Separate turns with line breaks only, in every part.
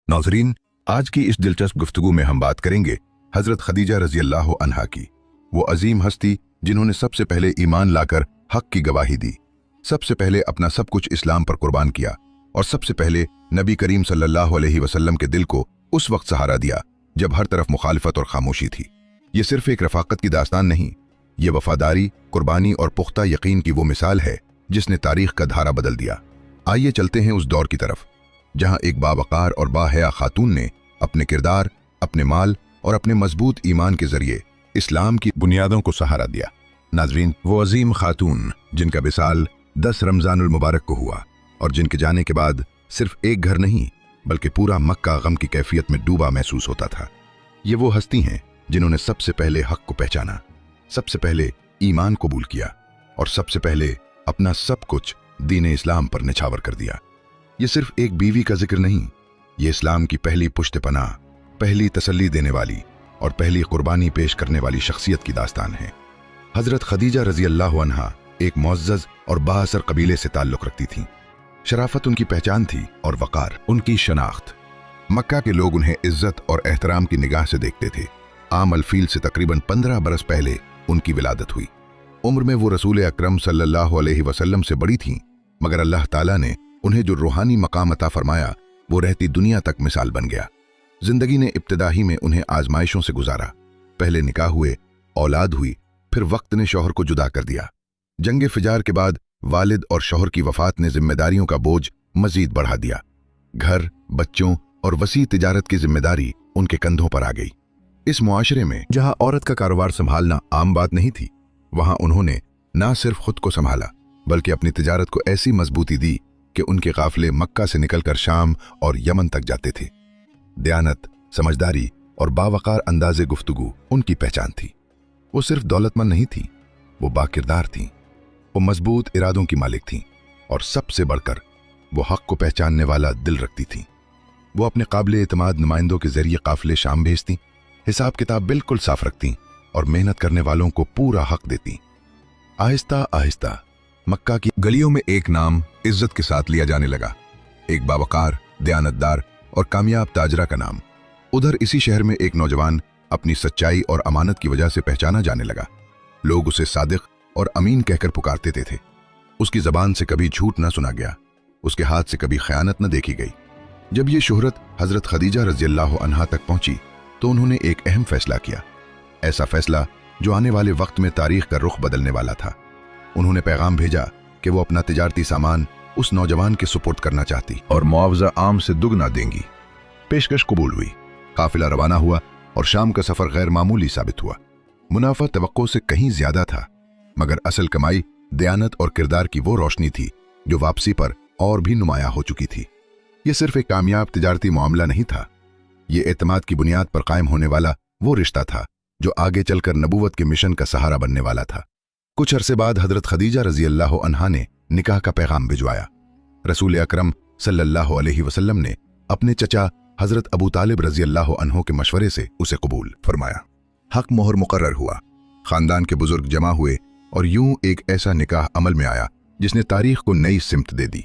नाज़रीन, आज की इस दिलचस्प गुफ्तगू में हम बात करेंगे हजरत खदीजा रजी अल्लाह अन्हा की। वो अजीम हस्ती जिन्होंने सबसे पहले ईमान लाकर हक की गवाही दी, सबसे पहले अपना सब कुछ इस्लाम पर कुर्बान किया और सबसे पहले नबी करीम सल्लल्लाहु अलैहि वसल्लम के दिल को उस वक्त सहारा दिया जब हर तरफ मुखालिफत और खामोशी थी। ये सिर्फ एक रफाकत की दास्तान नहीं, ये वफादारी, कुर्बानी और पुख्ता यकीन की वो मिसाल है जिसने तारीख का धारा बदल दिया। आइए चलते हैं उस दौर की तरफ जहां एक बावकार और बाहया खातून ने अपने किरदार, अपने माल और अपने मजबूत ईमान के जरिए इस्लाम की बुनियादों को सहारा दिया। नाज़रीन, वो अजीम खातून जिनका विसाल 10 रमज़ानुल मुबारक को हुआ और जिनके जाने के बाद सिर्फ एक घर नहीं बल्कि पूरा मक्का गम की कैफियत में डूबा महसूस होता था। ये वो हस्ती हैं जिन्होंने सबसे पहले हक को पहचाना, सबसे पहले ईमान कबूल किया और सबसे पहले अपना सब कुछ दीन इस्लाम पर निछावर कर दिया। ये सिर्फ एक बीवी का जिक्र नहीं, ये इस्लाम की पहली पुश्त पनाह, पहली तसल्ली देने वाली और पहली कुर्बानी पेश करने वाली शख्सियत की दास्तान है। हजरत खदीजा रजी अल्लाह अन्हा एक मुअज़्ज़ज़ और बाअसर कबीले से ताल्लुक़ रखती थीं। शराफत उनकी पहचान थी और वक़ार उनकी शनाख्त। मक्का के लोग उन्हें इज्जत और एहतराम की निगाह से देखते थे। आम अल-फील से तकरीबन 15 बरस पहले उनकी विलादत हुई। उम्र में वो रसूल अकरम सल्लल्लाहु अलैहि वसल्लम से बड़ी थीं, मगर अल्लाह ताला ने उन्हें जो रूहानी मकाम अता फरमाया वो रहती दुनिया तक मिसाल बन गया। जिंदगी ने इब्तिदाही में उन्हें आजमाइशों से गुजारा। पहले निकाह हुए, औलाद हुई, फिर वक्त ने शौहर को जुदा कर दिया। जंग फिजार के बाद वालिद और शौहर की वफात ने जिम्मेदारियों का बोझ मजीद बढ़ा दिया। घर, बच्चों और वसी तिजारत की जिम्मेदारी उनके कंधों पर आ गई। इस मुआशरे में जहां औरत का कारोबार संभालना आम बात नहीं थी, वहां उन्होंने ना सिर्फ खुद को संभाला बल्कि अपनी तिजारत को ऐसी मजबूती दी कि उनके काफिले मक्का से निकलकर शाम और यमन तक जाते थे। दयानत, समझदारी और बावकार अंदाज़े गुफ्तगू उनकी पहचान थी। वो सिर्फ दौलतमंद नहीं थी, वो बाकिरदार थीं, वो मजबूत इरादों की मालिक थीं और सबसे बढ़कर वो हक को पहचानने वाला दिल रखती थीं। वो अपने काबिल एतमाद नुमाइंदों के जरिए काफिले शाम भेजती, हिसाब किताब बिल्कुल साफ रखती और मेहनत करने वालों को पूरा हक देती। आहिस्ता आहिस्ता मक्का की गलियों में एक नाम इज्जत के साथ लिया जाने लगा, एक बावकार, दयानतदार और कामयाब ताजरा का नाम। उधर इसी शहर में एक नौजवान अपनी सच्चाई और अमानत की वजह से पहचाना जाने लगा। लोग उसे सादिक और अमीन कहकर पुकारते थे। उसकी जबान से कभी झूठ न सुना गया, उसके हाथ से कभी खयानत न देखी गई। जब ये शोहरत हजरत खदीजा रजी अल्लाह अन्हा तक पहुंची तो उन्होंने एक अहम फैसला किया, ऐसा फैसला जो आने वाले वक्त में तारीख का रुख बदलने वाला था। उन्होंने पैगाम भेजा कि वो अपना तिजारती सामान उस नौजवान के सुपुर्द करना चाहती और मुआवजा आम से दुगना देंगी। पेशकश कबूल हुई, काफिला रवाना हुआ और शाम का सफर गैर मामूली साबित हुआ। मुनाफा तवक्को से कहीं ज्यादा था, मगर असल कमाई दयानत और किरदार की वो रोशनी थी जो वापसी पर और भी नुमाया हो चुकी थी। ये सिर्फ एक कामयाब तिजारती मामला नहीं था, ये एतमाद की बुनियाद पर कायम होने वाला वो रिश्ता था जो आगे चलकर नबूवत के मिशन का सहारा बनने वाला था। कुछ अरसे बाद हजरत खदीजा रजी अल्लाह अन्हा ने निकाह का पैगाम भिजवाया। रसूल अकरम सल्लल्लाहु अलैहि वसल्लम ने अपने चचा हजरत अबू तालिब रजी अल्लाह अन्हो के मशवरे से उसे कबूल फरमाया। हक मोहर मुकर्रर हुआ, खानदान के बुजुर्ग जमा हुए और यूं एक ऐसा निकाह अमल में आया जिसने तारीख को नई सिमत दे दी।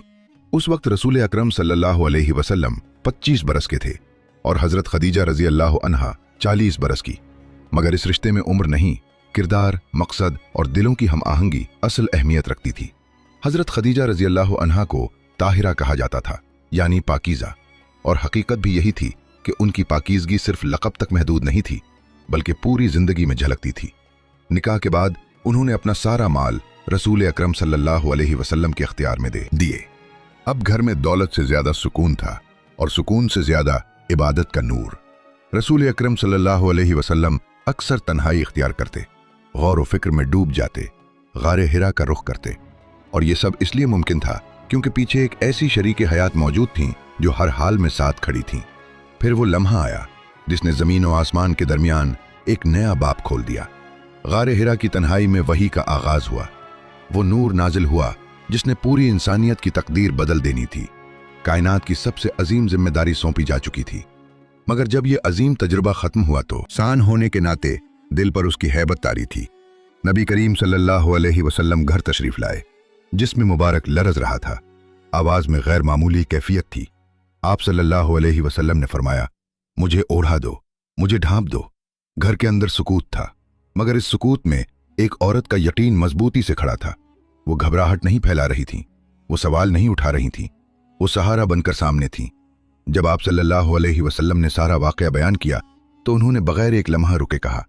उस वक्त रसूल अकरम सल्लल्लाहु अलैहि वसल्लम 25 बरस के थे और हजरत खदीजा रजी अल्लाह अन्हा 40 बरस की। मगर इस रिश्ते में उम्र नहीं, किरदार, मकसद और दिलों की हम आहंगी असल अहमियत रखती थी। हजरत खदीजा रजी अल्लाह अन्हा को ताहिरा कहा जाता था, यानी पाकीज़ा, और हकीकत भी यही थी कि उनकी पाकीज़गी सिर्फ लक़ब तक महदूद नहीं थी बल्कि पूरी जिंदगी में झलकती थी। निकाह के बाद उन्होंने अपना सारा माल रसूल अकरम सल्लल्लाहु अलैहि वसल्लम के अख्तियार में दे दिए। अब घर में दौलत से ज्यादा सुकून था और सुकून से ज्यादा इबादत का नूर। रसूल अकरम सल्लल्लाहु अलैहि वसल्लम अक्सर तन्हाई इख्तियार करते, गौर व फिक्र में डूब जाते, गारे हिरा का रुख करते, और ये सब इसलिए मुमकिन था क्योंकि पीछे एक ऐसी शरीके हयात मौजूद थीं जो हर हाल में साथ खड़ी थीं। फिर वो लम्हा आया जिसने जमीन और आसमान के दरमियान एक नया बाब खोल दिया। गारे हिरा की तन्हाई में वही का आगाज हुआ। वो नूर नाजिल हुआ जिसने पूरी इंसानियत की तकदीर बदल देनी थी। कायनात की सबसे अजीम जिम्मेदारी सौंपी जा चुकी थी। मगर जब ये अजीम तजुर्बा खत्म हुआ तो सान होने के नाते दिल पर उसकी हैबत तारी थी। नबी करीम सल्लल्लाहु अलैहि वसल्लम घर तशरीफ लाए, जिस्म मुबारक लरज रहा था, आवाज में गैर मामूली कैफियत थी। आप सल्लल्लाहु अलैहि वसल्लम ने फरमाया, मुझे ओढ़ा दो, मुझे ढांप दो। घर के अंदर सुकूत था, मगर इस सुकूत में एक औरत का यकीन मजबूती से खड़ा था। वो घबराहट नहीं फैला रही थी, वो सवाल नहीं उठा रही थी, वो सहारा बनकर सामने थी। जब आप सल्लल्लाहु अलैहि वसल्लम ने सारा वाकया बयान किया तो उन्होंने बगैर एक लम्हा रुके कहा,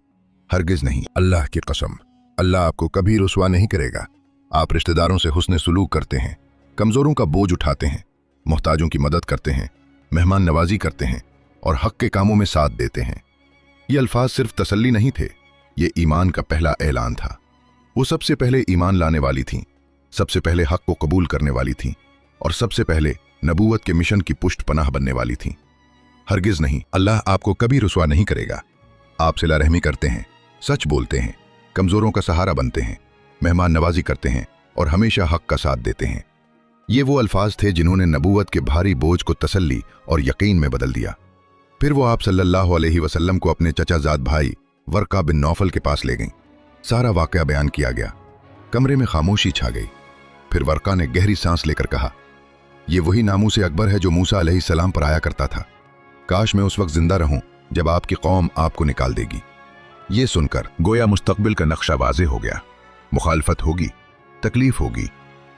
हरगिज नहीं, अल्लाह की कसम, अल्लाह आपको कभी रुसवा नहीं करेगा। आप रिश्तेदारों से हुस्न सुलूक करते हैं, कमजोरों का बोझ उठाते हैं, मोहताजों की मदद करते हैं, मेहमान नवाजी करते हैं और हक के कामों में साथ देते हैं। ये अल्फाज सिर्फ तसल्ली नहीं थे, ये ईमान का पहला ऐलान था। वो सबसे पहले ईमान लाने वाली थीं, सबसे पहले हक को कबूल करने वाली थीं और सबसे पहले नबूवत के मिशन की पुष्ट पनाह बनने वाली थीं। हरगिज नहीं, अल्लाह आपको कभी रुसवा नहीं करेगा। आप सिला रहमी करते हैं, सच बोलते हैं, कमजोरों का सहारा बनते हैं, मेहमान नवाजी करते हैं और हमेशा हक का साथ देते हैं। ये वो अल्फाज थे जिन्होंने नबूवत के भारी बोझ को तसल्ली और यकीन में बदल दिया। फिर वो आप सल्लल्लाहु अलैहि वसल्लम को अपने चचाजाद भाई वर्का बिन नौफल के पास ले गईं। सारा वाकया बयान किया गया। कमरे में खामोशी छा गई। फिर वर्का ने गहरी सांस लेकर कहा, ये वही नामूस अकबर है जो मूसा अलैहिस्सलाम पर आया करता था। काश मैं उस वक्त जिंदा रहूं जब आपकी कौम आपको निकाल देगी। ये सुनकर गोया मुस्तकबिल का नक्शा वाज़ेह हो गया। मुखालफत होगी, तकलीफ होगी,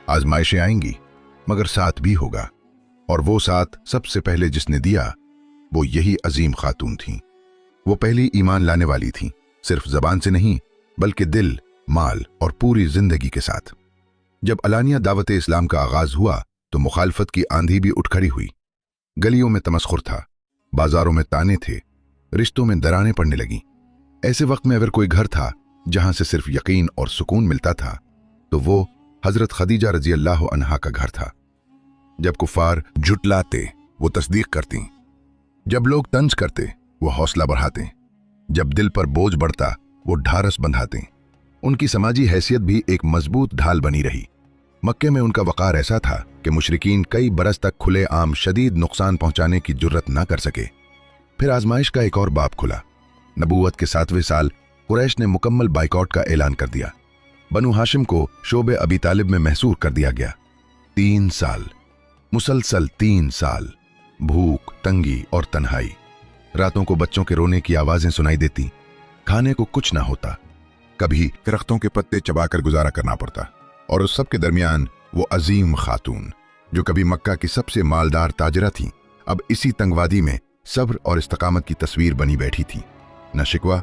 आजमाइशें आएंगी, मगर साथ भी होगा। और वो साथ सबसे पहले जिसने दिया वो यही अजीम खातून थीं। वो पहली ईमान लाने वाली थीं, सिर्फ जबान से नहीं बल्कि दिल, माल और पूरी जिंदगी के साथ। जब अलानिया दावत इस्लाम का आगाज हुआ तो मुखालफत की आंधी भी उठ खड़ी हुई। गलियों में तमस्खुर था, बाजारों में ताने थे, रिश्तों में दरारें पड़ने लगीं। ऐसे वक्त में अगर कोई घर था जहां से सिर्फ यकीन और सुकून मिलता था तो वो हजरत खदीजा रजी अल्लाह अन्हा का घर था। जब कुफार झुटलाते वो तस्दीक करती, जब लोग तंज करते वो हौसला बढ़ाते, जब दिल पर बोझ बढ़ता वो ढारस बंधाते। उनकी समाजी हैसियत भी एक मजबूत ढाल बनी रही। मक्के में उनका वक़ार ऐसा था कि मुशरिकीन कई बरस तक खुले आम शदीद नुकसान पहुंचाने की जुर्रत न कर सके। फिर आजमाइश का एक और बाब खुला। नबूवत के 7वें साल कुरैश ने मुकम्मल बाइकआउट का ऐलान कर दिया। बनु हाशिम को शोबे अबी तालिब में महसूर कर दिया गया। 3 साल, मुसलसल 3 साल, भूख, तंगी और तन्हाई। रातों को बच्चों के रोने की आवाजें सुनाई देती, खाने को कुछ ना होता, कभी दरख्तों के पत्ते चबाकर गुजारा करना पड़ता। और उस सब के दरमियान वो अजीम खातून जो कभी मक्का की सबसे मालदार ताजरा थी, अब इसी तंगवादी में सब्र और इस्तकामत की तस्वीर बनी बैठी थी। न शिकवा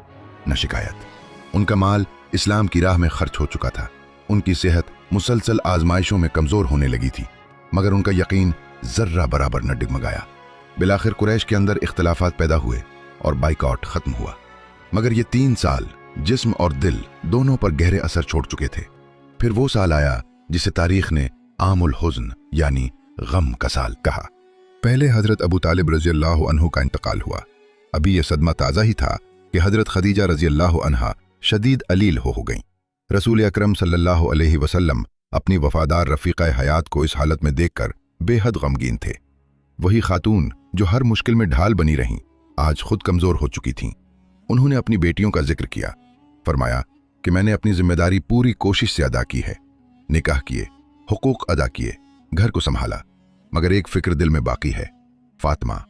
न शिकायत। उनका माल इस्लाम की राह में खर्च हो चुका था। उनकी सेहत मुसलसल आजमाइशों में कमजोर होने लगी थी, मगर उनका यकीन जर्रा बराबर न डगमगाया। बिलाखिर कुरैश के अंदर इख्तलाफात पैदा हुए और बाइकआउट खत्म हुआ। मगर ये 3 साल जिस्म और दिल दोनों पर गहरे असर छोड़ चुके थे। फिर वो साल आया जिसे तारीख ने आमुल हुज़्न यानी गम का साल कहा। पहले हजरत अबू तालिब रजी अल्लाह अन्हु का इंतकाल हुआ। अभी यह सदमा ताज़ा ही था कि हजरत खदीजा रजी अल्लाह अन्हा शदीद अलील हो गईं। रसूल अकरम सल्लल्लाहु अलैहि वसल्लम अपनी वफादार रफ़ीक़ा हयात को इस हालत में देखकर बेहद गमगीन थे। वही खातून जो हर मुश्किल में ढाल बनी रहीं, आज खुद कमज़ोर हो चुकी थीं। उन्होंने अपनी बेटियों का जिक्र किया। फरमाया कि मैंने अपनी जिम्मेदारी पूरी कोशिश से अदा की है। निकाह किए, हुकूक अदा किए, घर को संभाला, मगर एक फिक्र दिल में बाकी है। फातिमा,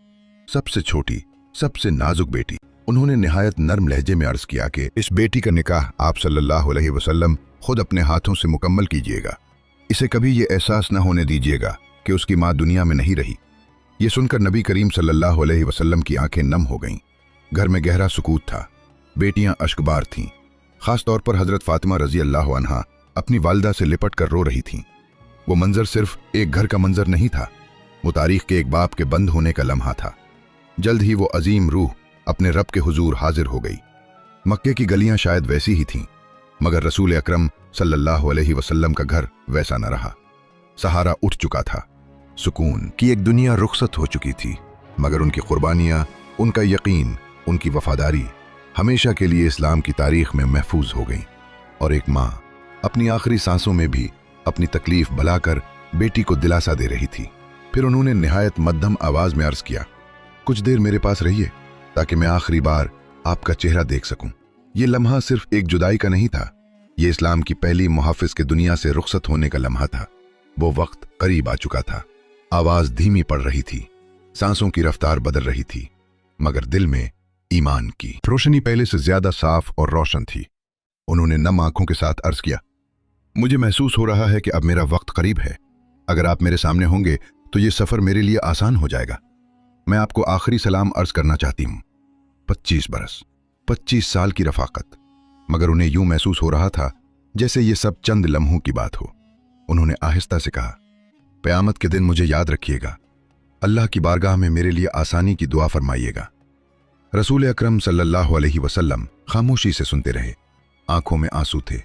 सबसे छोटी, सबसे नाजुक बेटी। उन्होंने निहायत नर्म लहजे में अर्ज किया कि इस बेटी का निकाह आप सल्लल्लाहु अलैहि वसल्लम खुद अपने हाथों से मुकम्मल कीजिएगा। इसे कभी ये एहसास न होने दीजिएगा कि उसकी माँ दुनिया में नहीं रही। ये सुनकर नबी करीम सल्लल्लाहु अलैहि वसल्लम की आंखें नम हो गईं। घर में गहरा सुकूत था। बेटियां अश्कबार थीं। खास तौर पर हजरत फातिमा रजी अल्लाह अन्हा अपनी वालिदा से लिपट कर रो रही थीं। वो मंजर सिर्फ एक घर का मंजर नहीं था, वो तारीख के एक बाप के बंद होने का लम्हा था। जल्द ही वो अजीम रूह अपने रब के हुजूर हाजिर हो गई। मक्के की गलियां शायद वैसी ही थीं, मगर रसूल अकरम सल्लल्लाहु अलैहि वसल्लम का घर वैसा न रहा। सहारा उठ चुका था, सुकून की एक दुनिया रुखसत हो चुकी थी, मगर उनकी कुर्बानियां, उनका यकीन, उनकी वफादारी हमेशा के लिए इस्लाम की तारीख में महफूज हो गई। और एक माँ अपनी आखिरी सांसों में भी अपनी तकलीफ भलाकर बेटी को दिलासा दे रही थी। फिर उन्होंने निहायत मध्यम आवाज में अर्ज किया, कुछ देर मेरे पास रहिए ताकि मैं आखिरी बार आपका चेहरा देख सकूं। ये लम्हा सिर्फ एक जुदाई का नहीं था, ये इस्लाम की पहली मुहाफिज के दुनिया से रुखसत होने का लम्हा था। वो वक्त करीब आ चुका था। आवाज धीमी पड़ रही थी, सांसों की रफ्तार बदल रही थी, मगर दिल में ईमान की रोशनी पहले से ज्यादा साफ और रोशन थी। उन्होंने नम आंखों के साथ अर्ज किया, मुझे महसूस हो रहा है कि अब मेरा वक्त करीब है। अगर आप मेरे सामने होंगे तो ये सफर मेरे लिए आसान हो जाएगा। मैं आपको आखिरी सलाम अर्ज करना चाहती हूँ। 25 बरस, 25 साल की रफाकत, मगर उन्हें यूं महसूस हो रहा था जैसे ये सब चंद लम्हों की बात हो। उन्होंने आहिस्ता से कहा, क़यामत के दिन मुझे याद रखिएगा, अल्लाह की बारगाह में मेरे लिए आसानी की दुआ फरमाइएगा। रसूल अकरम सल्लल्लाहु अलैहि वसल्लम खामोशी से सुनते रहे। आंखों में आंसू थे,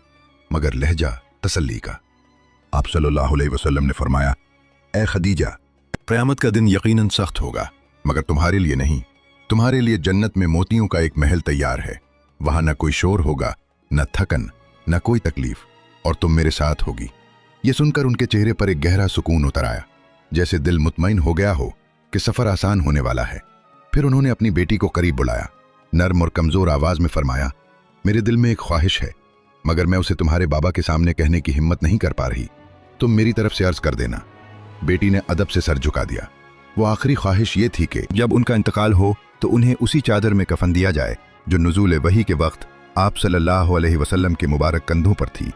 मगर लहजा तसल्ली का। आप सल्लल्लाहु अलैहि वसल्लम ने फरमाया, ए खदीजा, क़यामत का दिन यकीनन सख्त होगा, मगर तुम्हारे लिए नहीं। तुम्हारे लिए जन्नत में मोतियों का एक महल तैयार है। वहां न कोई शोर होगा, न थकन, न कोई तकलीफ, और तुम मेरे साथ होगी। ये सुनकर उनके चेहरे पर एक गहरा सुकून उतर आया, जैसे दिल मुतमईन हो गया हो कि सफर आसान होने वाला है। फिर उन्होंने अपनी बेटी को करीब बुलाया। नर्म और कमजोर आवाज में फरमाया, मेरे दिल में एक ख्वाहिश है, मगर मैं उसे तुम्हारे बाबा के सामने कहने की हिम्मत नहीं कर पा रही। तुम मेरी तरफ से अर्ज कर देना। बेटी ने अदब से सर झुका दिया। वो आखिरी ख्वाहिश ये थी कि जब उनका इंतकाल हो तो उन्हें उसी चादर में कफन दिया जाए जो नुज़ूल वही के वक्त आप सल्लल्लाहु अलैहि वसल्लम के मुबारक कंधों पर थी।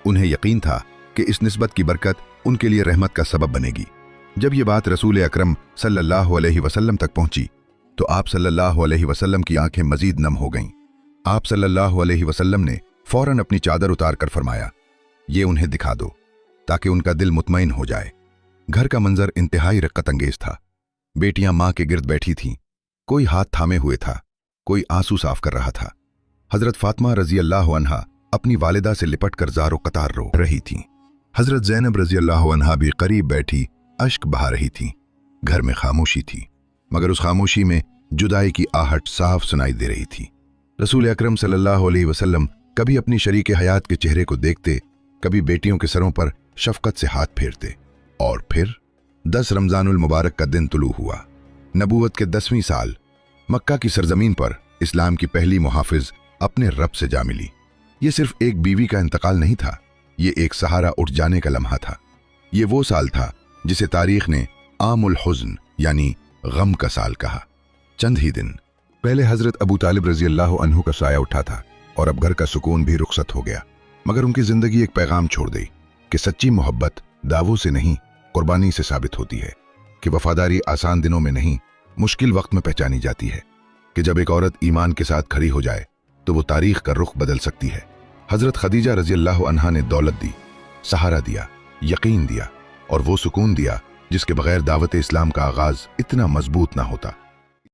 उन्हें यकीन था कि इस निस्बत की बरकत उनके लिए रहमत का सबब बनेगी। जब ये बात रसूल अकरम सल्लल्लाहु अलैहि वसल्लम तक पहुंची तो आप सल्लल्लाहु अलैहि वसल्लम की आंखें मजीद नम हो गईं। आप सल्लल्लाहु अलैहि वसल्लम ने फौरन अपनी चादर उतार कर फरमाया, ये उन्हें दिखा दो ताकि उनका दिल मुतमईन हो जाए। घर का मंजर इंतहाई रक्कत अंगेज था। बेटियां मां के गिर्द बैठी थीं, कोई हाथ थामे हुए था, कोई आंसू साफ कर रहा था। हजरत फातिमा रजी अल्लाह अन्हा अपनी वालिदा से लिपट कर ज़ारो कतार रो रही थीं। हजरत ज़ैनब रजी अल्लाह अन्हा भी करीब बैठी अश्क बहा रही थीं। घर में खामोशी थी, मगर उस खामोशी में जुदाई की आहट साफ सुनाई दे रही थी। रसूल अकरम सल्लल्लाहु अलैहि वसल्लम कभी अपनी शरीके हयात के चेहरे को देखते, कभी बेटियों के सरों पर शफकत से हाथ फेरते। और फिर 10 रमजानुल मुबारक का दिन तुलू हुआ। नबूवत के 10वीं साल मक्का की सरजमीन पर इस्लाम की पहली मुहाफिज अपने रब से जा मिली। ये सिर्फ एक बीवी का इंतकाल नहीं था, ये एक सहारा उठ जाने का लम्हा था। ये वो साल था जिसे तारीख ने आमुल हुज़्न यानी गम का साल कहा। चंद ही दिन पहले हजरत अबू तालिब रजी अल्लाह अन्हु का साया उठा था और अब घर का सुकून भी रुखसत हो गया। मगर उनकी जिंदगी एक पैगाम छोड़ गई कि सच्ची मोहब्बत दावों से नहीं, कुर्बानी से साबित होती है। कि वफादारी आसान दिनों में नहीं, मुश्किल वक्त में पहचानी जाती है। कि जब एक औरत ईमान के साथ खड़ी हो जाए तो वो तारीख का रुख बदल सकती है। हजरत खदीजा रजी अल्लाह अन्हा ने दौलत दी, सहारा दिया, यकीन दिया और वो सुकून दिया जिसके बगैर दावत इस्लाम का आगाज इतना मजबूत ना होता।